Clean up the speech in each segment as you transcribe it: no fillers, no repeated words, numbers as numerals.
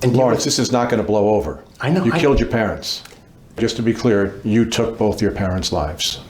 And Lawrence, this is not going to blow over. I know. You killed your parents. Just to be clear, you took both your parents' lives.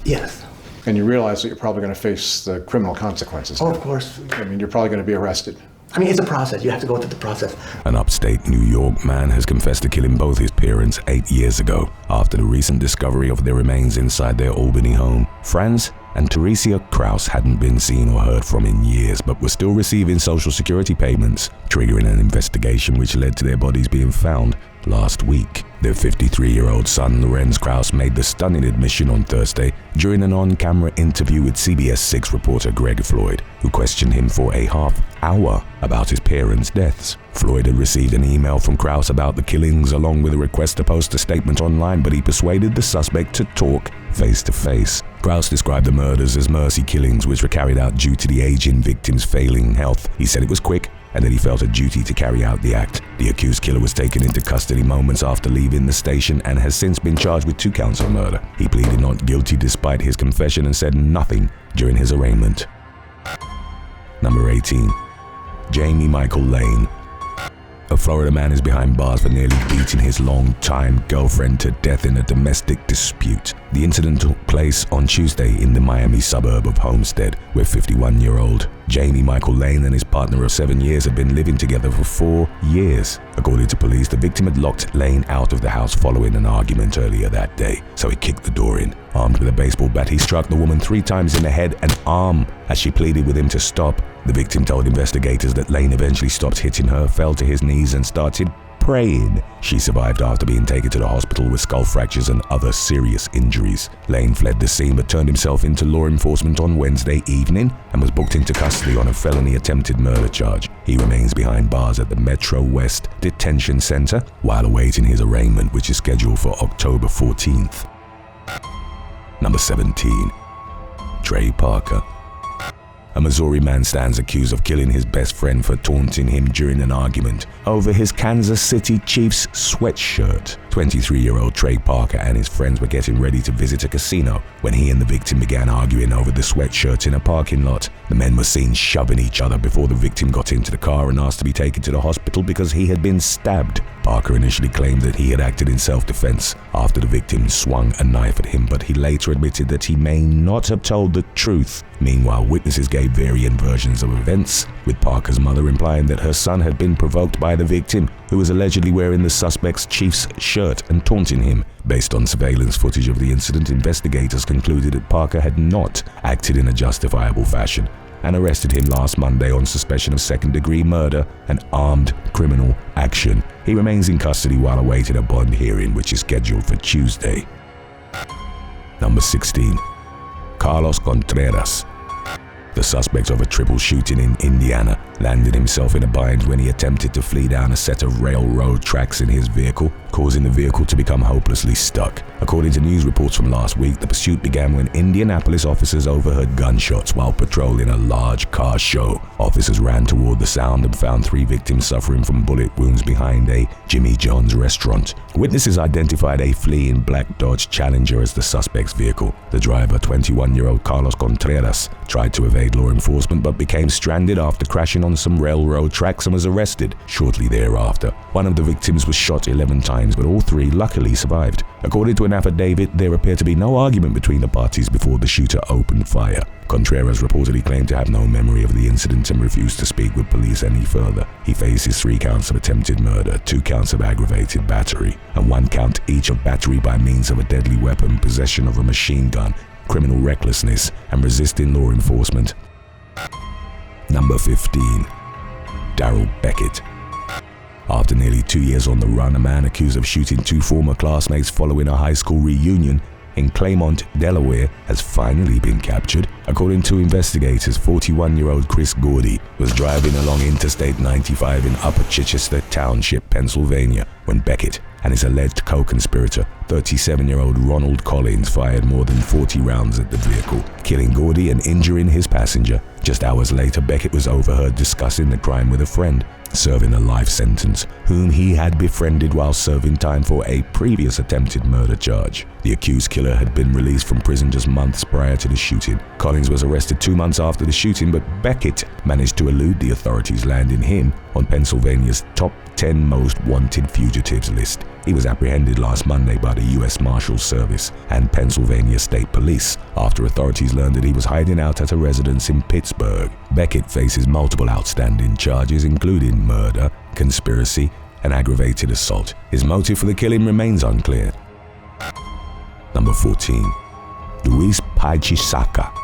Yes. And you realize that you're probably going to face the criminal consequences. Oh, of course. I mean, you're probably going to be arrested. I mean, it's a process. You have to go through the process. An upstate New York man has confessed to killing both his parents 8 years ago after the recent discovery of their remains inside their Albany home. Franz and Teresa Kraus hadn't been seen or heard from in years, but were still receiving Social Security payments, triggering an investigation which led to their bodies being found last week. Their 53-year-old son, Lorenz Kraus, made the stunning admission on Thursday during an on-camera interview with CBS 6 reporter Greg Floyd, who questioned him for a half hour about his parents' deaths. Floyd had received an email from Kraus about the killings along with a request to post a statement online, but he persuaded the suspect to talk face-to-face. Kraus described the murders as mercy killings which were carried out due to the aging victim's failing health. He said it was quick and that he felt a duty to carry out the act. The accused killer was taken into custody moments after leaving the station and has since been charged with 2 counts of murder. He pleaded not guilty despite his confession and said nothing during his arraignment. Number 18. Jamie Michael Lane. A Florida man is behind bars for nearly beating his longtime girlfriend to death in a domestic dispute. The incident took place on Tuesday in the Miami suburb of Homestead, where 51-year-old Jamie Michael Lane and his partner of 7 years had been living together for 4 years. According to police, the victim had locked Lane out of the house following an argument earlier that day, so he kicked the door in. Armed with a baseball bat, he struck the woman 3 times in the head and arm as she pleaded with him to stop. The victim told investigators that Lane eventually stopped hitting her, fell to his knees and started praying. She survived after being taken to the hospital with skull fractures and other serious injuries. Lane fled the scene but turned himself into law enforcement on Wednesday evening and was booked into custody on a felony attempted murder charge. He remains behind bars at the Metro West Detention Center while awaiting his arraignment, which is scheduled for October 14th. Number 17. Trey Parker. A Missouri man stands accused of killing his best friend for taunting him during an argument over his Kansas City Chiefs sweatshirt. 23-year-old Trey Parker and his friends were getting ready to visit a casino when he and the victim began arguing over the sweatshirt in a parking lot. The men were seen shoving each other before the victim got into the car and asked to be taken to the hospital because he had been stabbed. Parker initially claimed that he had acted in self-defense after the victim swung a knife at him, but he later admitted that he may not have told the truth. Meanwhile, witnesses gave varying versions of events, with Parker's mother implying that her son had been provoked by the victim, who was allegedly wearing the suspect's Chiefs shirt and taunting him. Based on surveillance footage of the incident, investigators concluded that Parker had not acted in a justifiable fashion and arrested him last Monday on suspicion of second-degree murder and armed criminal action. He remains in custody while awaiting a bond hearing, which is scheduled for Tuesday. Number 16. Carlos Contreras. The suspect of a triple shooting in Indiana landed himself in a bind when he attempted to flee down a set of railroad tracks in his vehicle, causing the vehicle to become hopelessly stuck. According to news reports from last week, the pursuit began when Indianapolis officers overheard gunshots while patrolling a large car show. Officers ran toward the sound and found 3 victims suffering from bullet wounds behind a Jimmy John's restaurant. Witnesses identified a fleeing black Dodge Challenger as the suspect's vehicle. The driver, 21-year-old Carlos Contreras, tried to evade law enforcement but became stranded after crashing on some railroad tracks and was arrested shortly thereafter. One of the victims was shot 11 times, but all 3 luckily survived. According to an affidavit, there appeared to be no argument between the parties before the shooter opened fire. Contreras reportedly claimed to have no memory of the incident and refused to speak with police any further. He faces 3 counts of attempted murder, 2 counts of aggravated battery, and 1 count each of battery by means of a deadly weapon, possession of a machine gun, criminal recklessness, and resisting law enforcement. Number 15. Daryl Beckett. After nearly 2 years on the run, a man accused of shooting 2 former classmates following a high school reunion in Claymont, Delaware, has finally been captured. According to investigators, 41-year-old Chris Gordy was driving along Interstate 95 in Upper Chichester Township, Pennsylvania, when Beckett and his alleged co-conspirator, 37-year-old Ronald Collins, fired more than 40 rounds at the vehicle, killing Gordy and injuring his passenger. Just hours later, Beckett was overheard discussing the crime with a friend, serving a life sentence, whom he had befriended while serving time for a previous attempted murder charge. The accused killer had been released from prison just months prior to the shooting. Collins was arrested 2 months after the shooting, but Beckett managed to elude the authorities, landing him on Pennsylvania's top 10 most wanted fugitives list. He was apprehended last Monday by the U.S. Marshals Service and Pennsylvania State Police after authorities learned that he was hiding out at a residence in Pittsburgh. Beckett faces multiple outstanding charges, including murder, conspiracy, and aggravated assault. His motive for the killing remains unclear. Number 14. Luis Pallchisaca.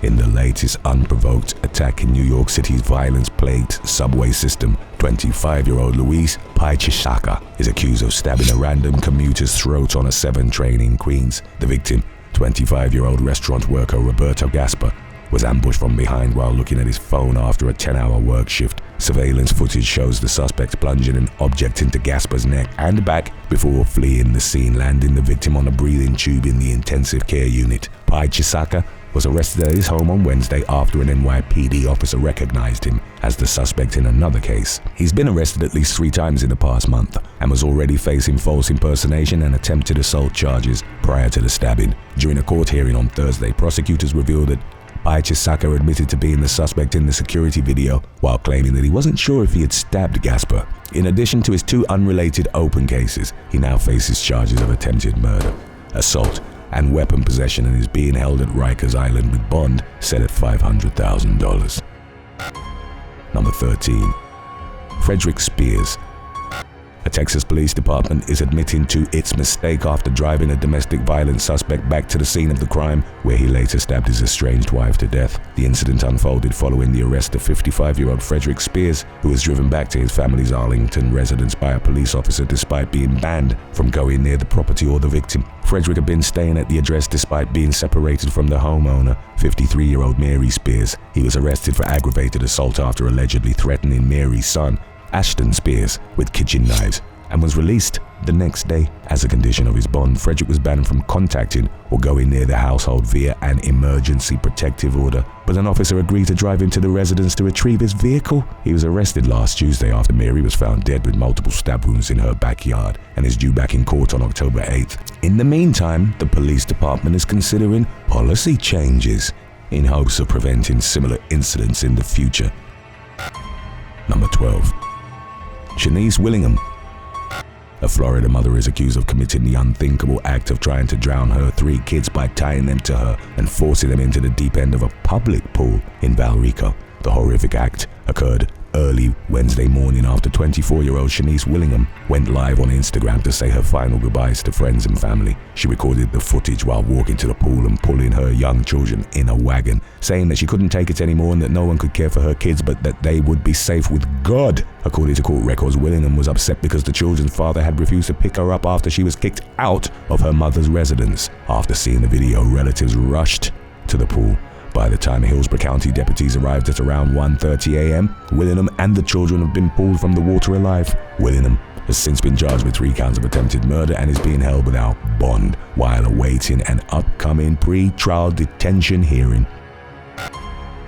In the latest unprovoked attack in New York City's violence-plagued subway system, 25-year-old Luis Pallchisaca is accused of stabbing a random commuter's throat on a 7 train in Queens. The victim, 25-year-old restaurant worker Roberto Gasper, was ambushed from behind while looking at his phone after a 10-hour work shift. Surveillance footage shows the suspect plunging an object into Gasper's neck and back before fleeing the scene, landing the victim on a breathing tube in the intensive care unit. Pallchisaca was arrested at his home on Wednesday after an NYPD officer recognized him as the suspect in another case. He's been arrested at least 3 times in the past month and was already facing false impersonation and attempted assault charges prior to the stabbing. During a court hearing on Thursday, prosecutors revealed that Pallchisaca admitted to being the suspect in the security video while claiming that he wasn't sure if he had stabbed Gasper. In addition to his 2 unrelated open cases, he now faces charges of attempted murder, assault, and weapon possession and is being held at Rikers Island with bond set at $500,000. Number 13. Frederick Spears. A Texas police department is admitting to its mistake after driving a domestic violence suspect back to the scene of the crime, where he later stabbed his estranged wife to death. The incident unfolded following the arrest of 55-year-old Frederick Spears, who was driven back to his family's Arlington residence by a police officer despite being banned from going near the property or the victim. Frederick had been staying at the address despite being separated from the homeowner, 53-year-old Mary Spears. He was arrested for aggravated assault after allegedly threatening Mary's son, Ashton Spears, with kitchen knives, and was released the next day as a condition of his bond. Frederick was banned from contacting or going near the household via an emergency protective order, but an officer agreed to drive him to the residence to retrieve his vehicle. He was arrested last Tuesday after Mary was found dead with multiple stab wounds in her backyard and is due back in court on October 8th. In the meantime, the police department is considering policy changes in hopes of preventing similar incidents in the future. Number 12. Shaniece Willingham. A Florida mother is accused of committing the unthinkable act of trying to drown her 3 kids by tying them to her and forcing them into the deep end of a public pool in Valrico. The horrific act occurred early Wednesday morning after 24-year-old Shaniece Willingham went live on Instagram to say her final goodbyes to friends and family. She recorded the footage while walking to the pool and pulling her young children in a wagon, saying that she couldn't take it anymore and that no one could care for her kids but that they would be safe with God. According to court records, Willingham was upset because the children's father had refused to pick her up after she was kicked out of her mother's residence. After seeing the video, relatives rushed to the pool. By the time Hillsborough County deputies arrived at around 1:30 a.m., Willingham and the children have been pulled from the water alive. Willingham has since been charged with 3 counts of attempted murder and is being held without bond while awaiting an upcoming pre-trial detention hearing.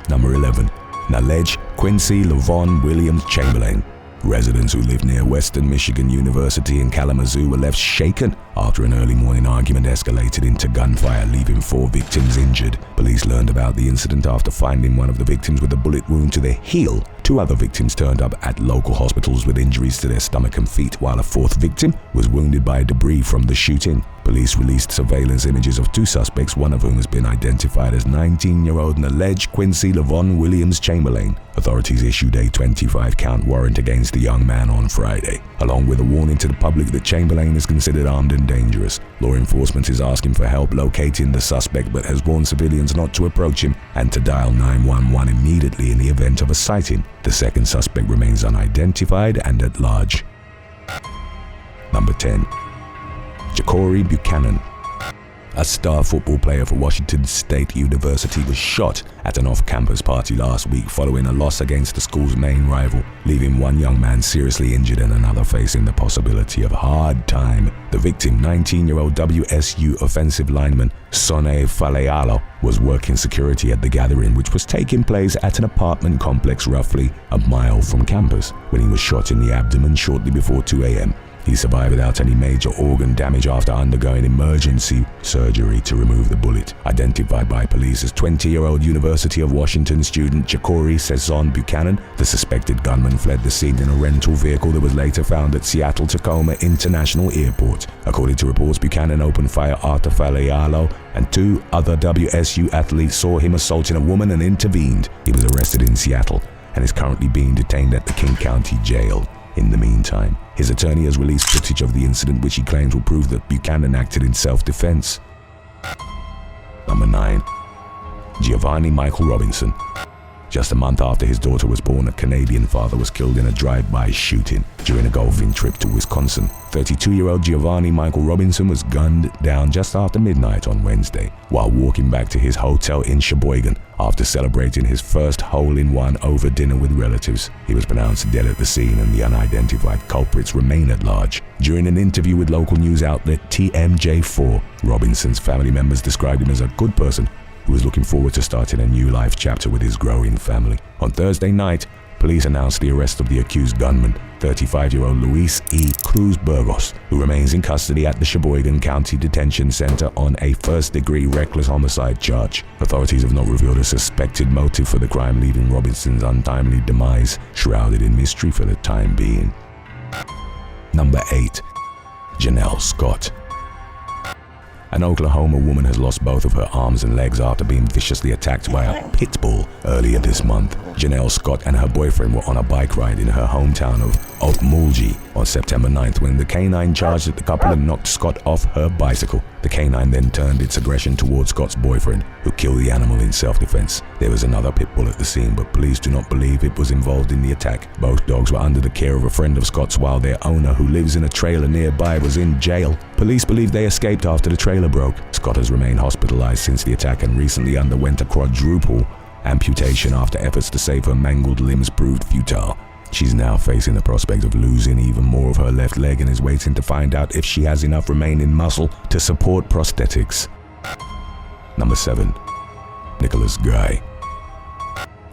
Number 11. Naledge, Quincy, Lovon, Williams, Chamberlain. Residents who live near Western Michigan University in Kalamazoo were left shaken after an early morning argument escalated into gunfire, leaving 4 victims injured. Police learned about the incident after finding one of the victims with a bullet wound to the heel. 2 other victims turned up at local hospitals with injuries to their stomach and feet, while a 4th victim was wounded by debris from the shooting. Police released surveillance images of 2 suspects, one of whom has been identified as 19-year-old Naledge Quincy Lovon Williams Chamberlain. Authorities issued a 25-count warrant against the young man on Friday, along with a warning to the public that Chamberlain is considered armed and dangerous. Law enforcement is asking for help locating the suspect but has warned civilians not to approach him and to dial 911 immediately in the event of a sighting. The 2nd suspect remains unidentified and at large. Number 10. Jakori Buchanan. A star football player for Washington State University was shot at an off-campus party last week following a loss against the school's main rival, leaving 1 young man seriously injured and another facing the possibility of hard time. The victim, 19-year-old WSU offensive lineman Sonny Falealo, was working security at the gathering, which was taking place at an apartment complex roughly a mile from campus, when he was shot in the abdomen shortly before 2 a.m. He survived without any major organ damage after undergoing emergency surgery to remove the bullet. Identified by police as 20-year-old University of Washington student Jakori Buchanan, the suspected gunman fled the scene in a rental vehicle that was later found at Seattle-Tacoma International Airport. According to reports, Buchanan opened fire after Falealo and 2 other WSU athletes saw him assaulting a woman and intervened. He was arrested in Seattle and is currently being detained at the King County Jail. In the meantime, his attorney has released footage of the incident which he claims will prove that Buchanan acted in self-defense. Number 9. Giovanni Michael Robinson. Just a month after his daughter was born, a Canadian father was killed in a drive-by shooting during a golfing trip to Wisconsin. 32-year-old Giovanni Michael Robinson was gunned down just after midnight on Wednesday while walking back to his hotel in Sheboygan after celebrating his first hole-in-one over dinner with relatives. He was pronounced dead at the scene and the unidentified culprits remain at large. During an interview with local news outlet TMJ4, Robinson's family members described him as a good person who was looking forward to starting a new life chapter with his growing family. On Thursday night, police announced the arrest of the accused gunman, 35-year-old Luis E. Cruz Burgos, who remains in custody at the Sheboygan County Detention Center on a first-degree reckless homicide charge. Authorities have not revealed a suspected motive for the crime, leaving Robinson's untimely demise shrouded in mystery for the time being. Number 8. Janelle Scott. An Oklahoma woman has lost both of her arms and legs after being viciously attacked by a pit bull earlier this month. Janelle Scott and her boyfriend were on a bike ride in her hometown of Okmulgee on September 9th when the canine charged at the couple and knocked Scott off her bicycle. The canine then turned its aggression towards Scott's boyfriend, who killed the animal in self-defense. There was another pit bull at the scene, but police do not believe it was involved in the attack. Both dogs were under the care of a friend of Scott's, while their owner, who lives in a trailer nearby, was in jail. Police believe they escaped after the trailer broke. Scott has remained hospitalized since the attack and recently underwent a quadruple amputation after efforts to save her mangled limbs proved futile. She's now facing the prospect of losing even more of her left leg and is waiting to find out if she has enough remaining muscle to support prosthetics. Number 7. Nicolas Guy.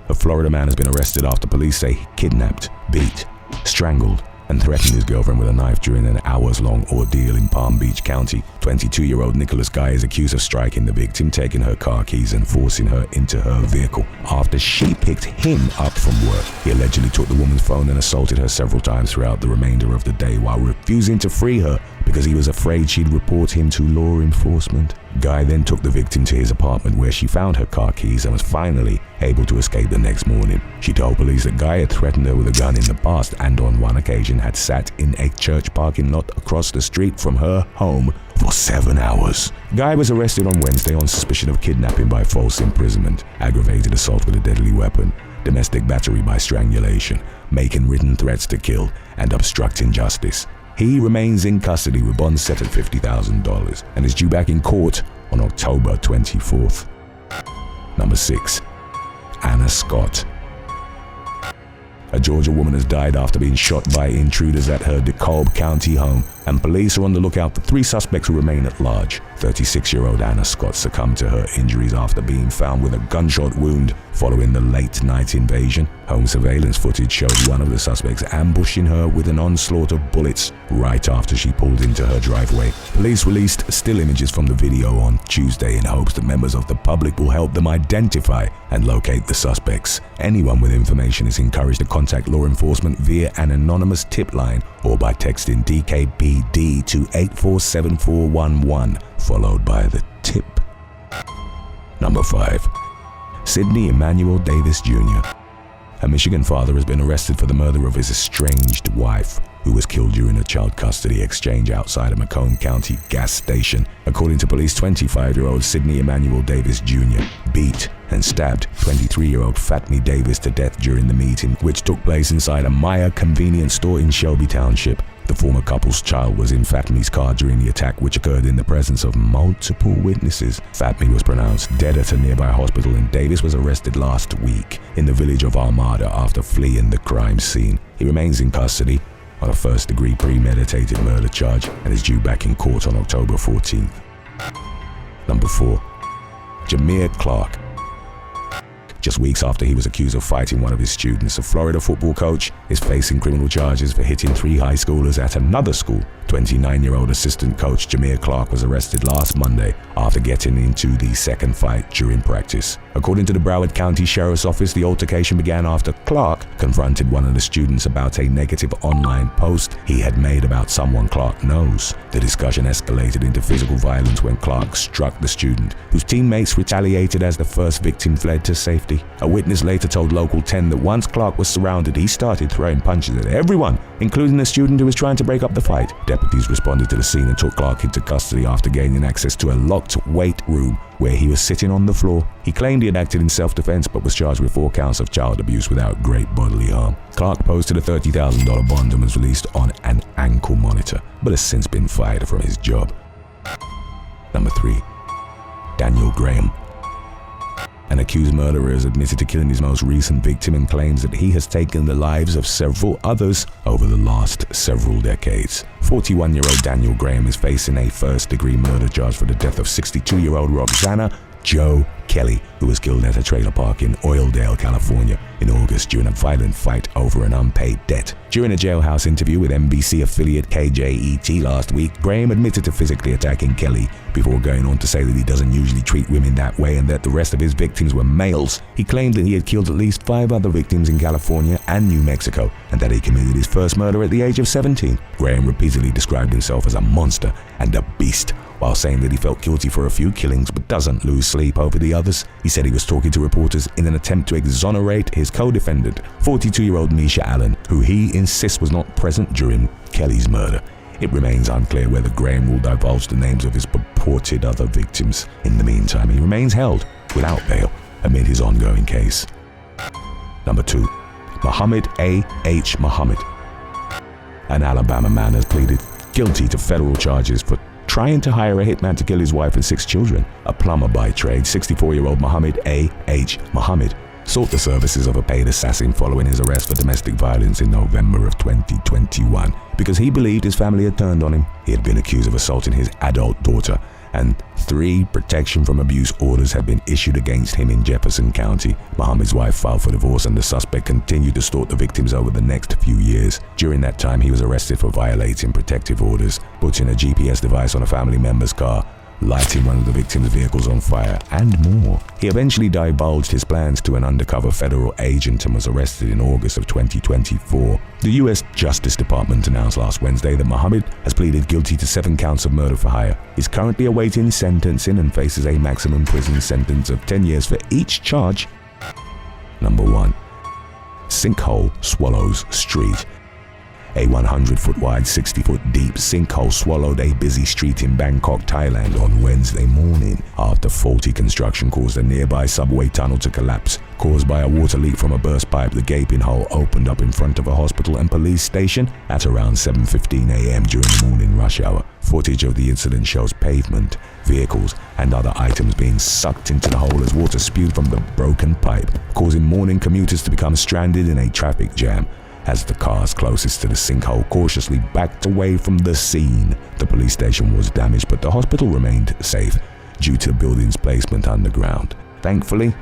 A Florida man has been arrested after police say he kidnapped, beat, strangled, and threatened his girlfriend with a knife during an hours-long ordeal in Palm Beach County. 22-year-old Nicolas Guy is accused of striking the victim, taking her car keys and forcing her into her vehicle after she picked him up from work. He allegedly took the woman's phone and assaulted her several times throughout the remainder of the day while refusing to free her because he was afraid she'd report him to law enforcement. Guy then took the victim to his apartment where she found her car keys and was finally able to escape the next morning. She told police that Guy had threatened her with a gun in the past and on one occasion had sat in a church parking lot across the street from her home for 7 hours. Guy was arrested on Wednesday on suspicion of kidnapping by false imprisonment, aggravated assault with a deadly weapon, domestic battery by strangulation, making written threats to kill, and obstructing justice. He remains in custody with bonds set at $50,000 and is due back in court on October 24th. Number 6. Anna Scott. A Georgia woman has died after being shot by intruders at her DeKalb County home, and police are on the lookout for 3 suspects who remain at large. 36-year-old Anna Scott succumbed to her injuries after being found with a gunshot wound following the late-night invasion. Home surveillance footage showed one of the suspects ambushing her with an onslaught of bullets right after she pulled into her driveway. Police released still images from the video on Tuesday in hopes that members of the public will help them identify and locate the suspects. Anyone with information is encouraged to contact law enforcement via an anonymous tip line or by texting DKPD to 847411, followed by the tip. Number 5. Sidney Emmanuel Davis Jr. A Michigan father has been arrested for the murder of his estranged wife, who was killed during a child custody exchange outside a Macomb County gas station. According to police, 25-year-old Sidney Emmanuel Davis Jr. beat and stabbed 23-year-old Fatmi Davis to death during the meeting, which took place inside a Meijer convenience store in Shelby Township. The former couple's child was in Fatmi's car during the attack, which occurred in the presence of multiple witnesses. Fatmi was pronounced dead at a nearby hospital, and Davis was arrested last week in the village of Armada after fleeing the crime scene. He remains in custody on a first-degree premeditated murder charge and is due back in court on October 14th. Number 4. Jamir Clarke. Just weeks after he was accused of fighting one of his students, a Florida football coach is facing criminal charges for hitting 3 high schoolers at another school. 29-year-old assistant coach Jamir Clarke was arrested last Monday after getting into the second fight during practice. According to the Broward County Sheriff's Office, the altercation began after Clarke confronted one of the students about a negative online post he had made about someone Clarke knows. The discussion escalated into physical violence when Clarke struck the student, whose teammates retaliated as the first victim fled to safety. A witness later told Local 10 that once Clarke was surrounded, he started throwing punches at everyone, including the student who was trying to break up the fight. Deputies responded to the scene and took Clarke into custody after gaining access to a locked weight room where he was sitting on the floor. He claimed he had acted in self-defense but was charged with 4 counts of child abuse without great bodily harm. Clarke posted a $30,000 bond and was released on an ankle monitor, but has since been fired from his job. Number 3. Daniel Graham. An accused murderer has admitted to killing his most recent victim and claims that he has taken the lives of several others over the last several decades. 41-year-old Daniel Graham is facing a first-degree murder charge for the death of 62-year-old Roxana Joe Kelly, who was killed at a trailer park in Oildale, California in August during a violent fight over an unpaid debt. During a jailhouse interview with NBC affiliate KJET last week, Graham admitted to physically attacking Kelly before going on to say that he doesn't usually treat women that way and that the rest of his victims were males. He claimed that he had killed at least 5 other victims in California and New Mexico and that he committed his first murder at the age of 17. Graham repeatedly described himself as a monster and a beast, while saying that he felt guilty for a few killings but doesn't lose sleep over the others. He said he was talking to reporters in an attempt to exonerate his co-defendant, 42-year-old Misha Allen, who he insists was not present during Kelly's murder. It remains unclear whether Graham will divulge the names of his purported other victims. In the meantime, he remains held without bail amid his ongoing case. Number 2. Mohammad A. H. Muhammad. An Alabama man has pleaded guilty to federal charges for trying to hire a hitman to kill his wife and 6 children. A plumber by trade, 64-year-old Mohammad A. H. Muhammad sought the services of a paid assassin following his arrest for domestic violence in November of 2021 because he believed his family had turned on him. He had been accused of assaulting his adult daughter, and 3 protection from abuse orders had been issued against him in Jefferson County. Muhammad's wife filed for divorce and the suspect continued to stalk the victims over the next few years. During that time, he was arrested for violating protective orders, putting a GPS device on a family member's car, lighting one of the victims' vehicles on fire, and more. He eventually divulged his plans to an undercover federal agent and was arrested in August of 2024. The U.S. Justice Department announced last Wednesday that Muhammad has pleaded guilty to 7 counts of murder for hire. He's currently awaiting sentencing and faces a maximum prison sentence of 10 years for each charge. Number 1. Sinkhole swallows street. A 100-foot wide, 60-foot deep sinkhole swallowed a busy street in Bangkok, Thailand on Wednesday morning after faulty construction caused a nearby subway tunnel to collapse. Caused by a water leak from a burst pipe, the gaping hole opened up in front of a hospital and police station at around 7:15 a.m. during the morning rush hour. Footage of the incident shows pavement, vehicles, and other items being sucked into the hole as water spewed from the broken pipe, causing morning commuters to become stranded in a traffic jam. As the cars closest to the sinkhole cautiously backed away from the scene, the police station was damaged, but the hospital remained safe due to the building's placement underground. Thankfully,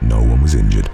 no one was injured.